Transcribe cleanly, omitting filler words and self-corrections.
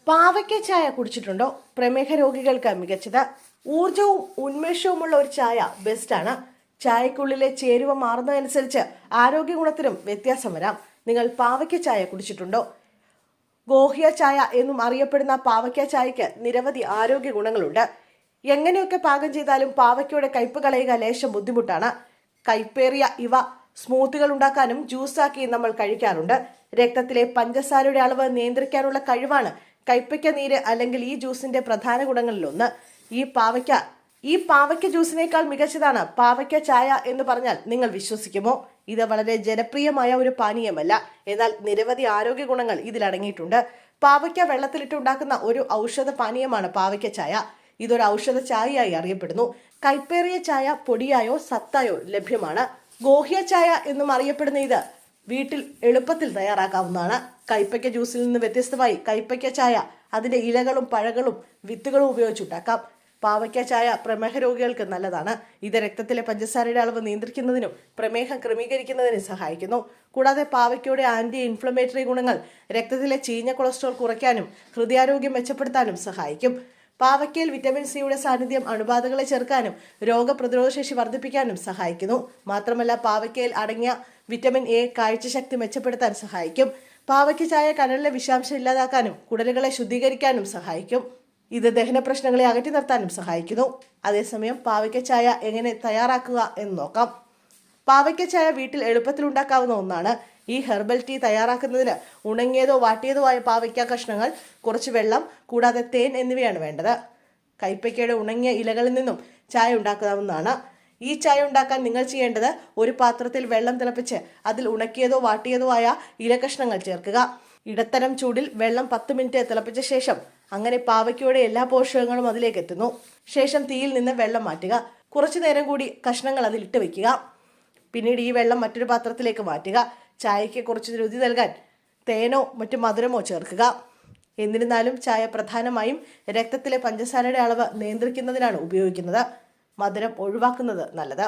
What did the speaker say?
പാവയ്ക്ക ചായ കുടിച്ചിട്ടുണ്ടോ? പ്രമേഹ രോഗികൾക്ക് മികച്ചത്. ഊർജവും ഉന്മേഷവുമുള്ള ഒരു ചായ ബെസ്റ്റാണ്. ചായക്കുള്ളിലെ ചേരുവ മാറുന്നതനുസരിച്ച് ആരോഗ്യ ഗുണത്തിനും വ്യത്യാസം വരാം. നിങ്ങൾ പാവയ്ക്ക ചായ കുടിച്ചിട്ടുണ്ടോ? ഗോഹ്യ ചായ എന്നും അറിയപ്പെടുന്ന പാവയ്ക്ക ചായയ്ക്ക് നിരവധി ആരോഗ്യ ഗുണങ്ങളുണ്ട്. എങ്ങനെയൊക്കെ പാകം ചെയ്താലും പാവയ്ക്കയുടെ കയ്പ് കളയുക ലേശം ബുദ്ധിമുട്ടാണ്. കയ്പേറിയ ഇവ സ്മൂത്തുകൾ ഉണ്ടാക്കാനും ജ്യൂസാക്കി നമ്മൾ കഴിക്കാറുണ്ട്. രക്തത്തിലെ പഞ്ചസാരയുടെ അളവ് നിയന്ത്രിക്കാനുള്ള കഴിവാണ് കയ്പയ്ക്ക നീര് അല്ലെങ്കിൽ ഈ ജ്യൂസിന്റെ പ്രധാന ഗുണങ്ങളിലൊന്ന്. ഈ പാവയ്ക്ക ജ്യൂസിനേക്കാൾ മികച്ചതാണ് പാവയ്ക്ക ചായ എന്ന് പറഞ്ഞാൽ നിങ്ങൾ വിശ്വസിക്കുമോ? ഇത് വളരെ ജനപ്രിയമായ ഒരു പാനീയമല്ല, എന്നാൽ നിരവധി ആരോഗ്യ ഗുണങ്ങൾ ഇതിലടങ്ങിയിട്ടുണ്ട്. പാവയ്ക്ക വെള്ളത്തിലിട്ടുണ്ടാക്കുന്ന ഒരു ഔഷധ പാനീയമാണ് പാവയ്ക്ക ചായ. ഇതൊരു ഔഷധ ചായയായി അറിയപ്പെടുന്നു. കൈപ്പേറിയ ചായ പൊടിയായോ സത്തായോ ലഭ്യമാണ്. ഗോഹ്യ ചായ എന്നും അറിയപ്പെടുന്ന ഇത് വീട്ടിൽ എളുപ്പത്തിൽ തയ്യാറാക്കാവുന്നതാണ്. കൈപ്പയ്ക്ക ജ്യൂസിൽ നിന്ന് വ്യത്യസ്തമായി കൈപ്പയ്ക്ക ചായ അതിന്റെ ഇലകളും പഴങ്ങളും വിത്തുകളും ഉപയോഗിച്ചുണ്ടാക്കാം. പാവയ്ക്ക ചായ പ്രമേഹ രോഗികൾക്ക് നല്ലതാണ്. ഇത് രക്തത്തിലെ പഞ്ചസാരയുടെ അളവ് നിയന്ത്രിക്കുന്നതിനും പ്രമേഹം ക്രമീകരിക്കുന്നതിനും സഹായിക്കുന്നു. കൂടാതെ പാവയ്ക്കയുടെ ആന്റി ഇൻഫ്ലമേറ്ററി ഗുണങ്ങൾ രക്തത്തിലെ ചീഞ്ഞ കൊളസ്ട്രോൾ കുറയ്ക്കാനും ഹൃദയാരോഗ്യം മെച്ചപ്പെടുത്താനും സഹായിക്കും. പാവയ്ക്കയിൽ വിറ്റമിൻ സിയുടെ സാന്നിധ്യം അണുബാധകളെ ചെറുക്കാനും രോഗപ്രതിരോധശേഷി വർദ്ധിപ്പിക്കാനും സഹായിക്കുന്നു. മാത്രമല്ല പാവയ്ക്കയിൽ അടങ്ങിയ വിറ്റമിൻ എ കാഴ്ചശക്തി മെച്ചപ്പെടുത്താൻ സഹായിക്കും. പാവയ്ക്ക ചായ കരളിലെ വിഷാംശം ഇല്ലാതാക്കാനും കുടലുകളെ ശുദ്ധീകരിക്കാനും സഹായിക്കും. ഇത് ദഹന പ്രശ്നങ്ങളെ അകറ്റി നിർത്താനും സഹായിക്കുന്നു. അതേസമയം പാവയ്ക്ക ചായ എങ്ങനെ തയ്യാറാക്കുക എന്ന് നോക്കാം. പാവയ്ക്ക ചായ വീട്ടിൽ എളുപ്പത്തിൽ ഉണ്ടാക്കാവുന്ന ഒന്നാണ്. ഈ ഹെർബൽ ടീ തയ്യാറാക്കുന്നതിന് ഉണങ്ങിയതോ വാട്ടിയതോ ആയ പാവയ്ക്ക കഷ്ണങ്ങൾ, കുറച്ച് വെള്ളം, കൂടാതെ തേൻ എന്നിവയാണ് വേണ്ടത്. കൈപ്പയ്ക്കയുടെ ഉണങ്ങിയ ഇലകളിൽ നിന്നും ചായ ഉണ്ടാക്കാവുന്നതാണ്. ഈ ചായ ഉണ്ടാക്കാൻ നിങ്ങൾ ചെയ്യേണ്ടത് ഒരു പാത്രത്തിൽ വെള്ളം തിളപ്പിച്ച് അതിൽ ഉണക്കിയതോ വാട്ടിയതോ ആയ ഇലകഷ്ണങ്ങൾ ചേർക്കുക. ഇടത്തരം ചൂടിൽ വെള്ളം 10 മിനിറ്റ് തിളപ്പിച്ച ശേഷം അങ്ങനെ പാവയ്ക്കയുടെ എല്ലാ പോഷകങ്ങളും അതിലേക്ക് എത്തുന്നു. ശേഷം തീയിൽ നിന്ന് വെള്ളം മാറ്റുക. കുറച്ചു നേരം കൂടി കഷ്ണങ്ങൾ അതിലിട്ട് വെക്കുക. പിന്നീട് ഈ വെള്ളം മറ്റൊരു പാത്രത്തിലേക്ക് മാറ്റുക. ചായയ്ക്ക് കുറച്ച് രുചി നൽകാൻ തേനോ മറ്റു മധുരമോ ചേർക്കുക. എന്നിരുന്നാലും ചായ പ്രധാനമായും രക്തത്തിലെ പഞ്ചസാരയുടെ അളവ് നിയന്ത്രിക്കുന്നതിനാണ് ഉപയോഗിക്കുന്നത്. മധുരം ഒഴിവാക്കുന്നത് നല്ലത്.